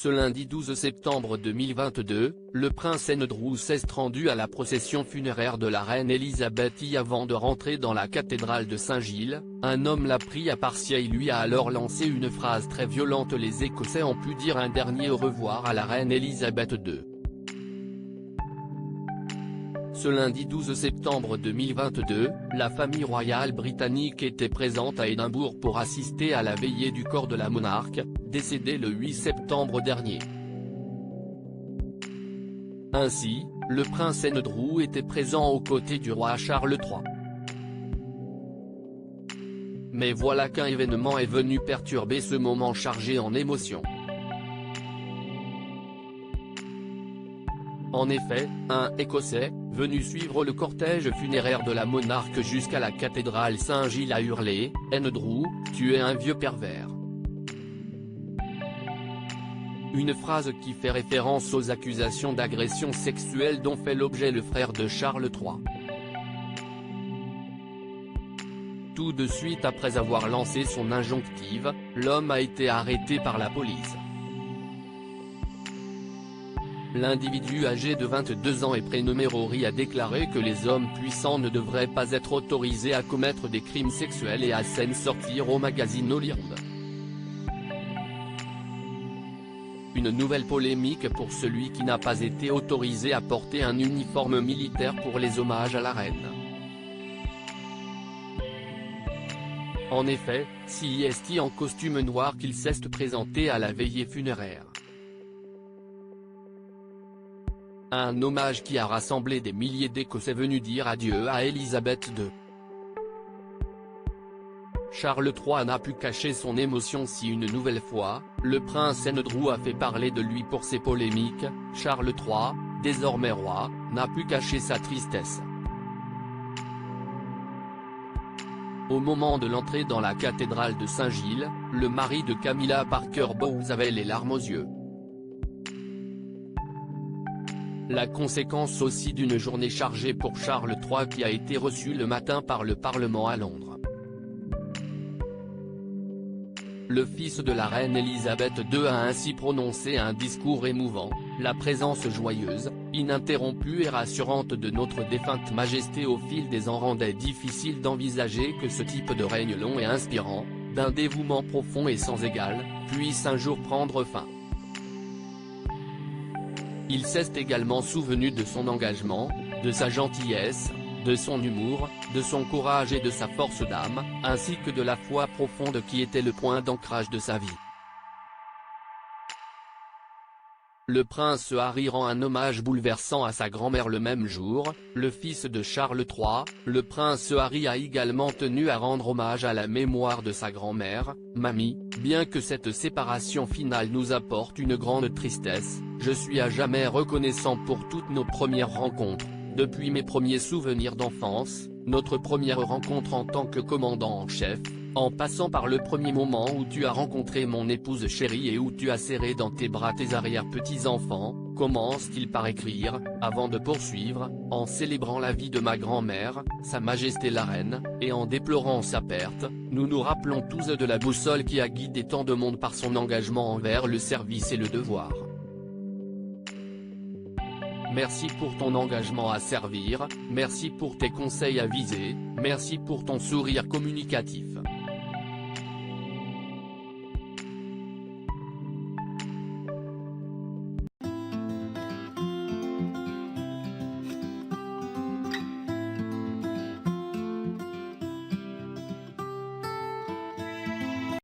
Ce lundi 12 septembre 2022, le prince Andrew s'est rendu à la procession funéraire de la reine Elisabeth I avant de rentrer dans la cathédrale de Saint-Gilles. Un homme l'a pris à partie et lui a alors lancé une phrase très violente. Les Écossais ont pu dire un dernier au revoir à la reine Elisabeth II. Ce lundi 12 septembre 2022, la famille royale britannique était présente à Édimbourg pour assister à la veillée du corps de la monarque, décédée le 8 septembre dernier. Ainsi, le prince Andrew était présent aux côtés du roi Charles III. Mais voilà qu'un événement est venu perturber ce moment chargé en émotions. En effet, un Écossais, venu suivre le cortège funéraire de la monarque jusqu'à la cathédrale Saint-Gilles a hurlé « Andrew, tu es un vieux pervers ». Une phrase qui fait référence aux accusations d'agression sexuelle dont fait l'objet le frère de Charles III. Tout de suite après avoir lancé son injonctive, l'homme a été arrêté par la police. L'individu âgé de 22 ans et prénommé Rory a déclaré que les hommes puissants ne devraient pas être autorisés à commettre des crimes sexuels et à s'en sortir au magazine Hollywood. Une nouvelle polémique pour celui qui n'a pas été autorisé à porter un uniforme militaire pour les hommages à la reine. En effet, c'est en costume noir qu'il s'est présenté à la veillée funéraire. Un hommage qui a rassemblé des milliers d'Écossais venus dire adieu à Elisabeth II. Charles III n'a pu cacher son émotion si une nouvelle fois, le prince Andrew a fait parler de lui pour ses polémiques. Charles III, désormais roi, n'a pu cacher sa tristesse. Au moment de l'entrée dans la cathédrale de Saint-Gilles, le mari de Camilla Parker Bowles avait les larmes aux yeux. La conséquence aussi d'une journée chargée pour Charles III qui a été reçu le matin par le Parlement à Londres. Le fils de la reine Elisabeth II a ainsi prononcé un discours émouvant, la présence joyeuse, ininterrompue et rassurante de notre défunte majesté au fil des ans rendait difficile d'envisager que ce type de règne long et inspirant, d'un dévouement profond et sans égal, puisse un jour prendre fin. Il s'est également souvenu de son engagement, de sa gentillesse, de son humour, de son courage et de sa force d'âme, ainsi que de la foi profonde qui était le point d'ancrage de sa vie. Le prince Harry rend un hommage bouleversant à sa grand-mère le même jour. Le fils de Charles III, le prince Harry a également tenu à rendre hommage à la mémoire de sa grand-mère. « Mamie, bien que cette séparation finale nous apporte une grande tristesse, je suis à jamais reconnaissant pour toutes nos premières rencontres, depuis mes premiers souvenirs d'enfance, notre première rencontre en tant que commandant en chef, en passant par le premier moment où tu as rencontré mon épouse chérie et où tu as serré dans tes bras tes arrière-petits-enfants », commence-t-il par écrire, avant de poursuivre, en célébrant la vie de ma grand-mère, Sa Majesté la Reine, et en déplorant sa perte, nous nous rappelons tous de la boussole qui a guidé tant de monde par son engagement envers le service et le devoir. Merci pour ton engagement à servir, merci pour tes conseils avisés, merci pour ton sourire communicatif.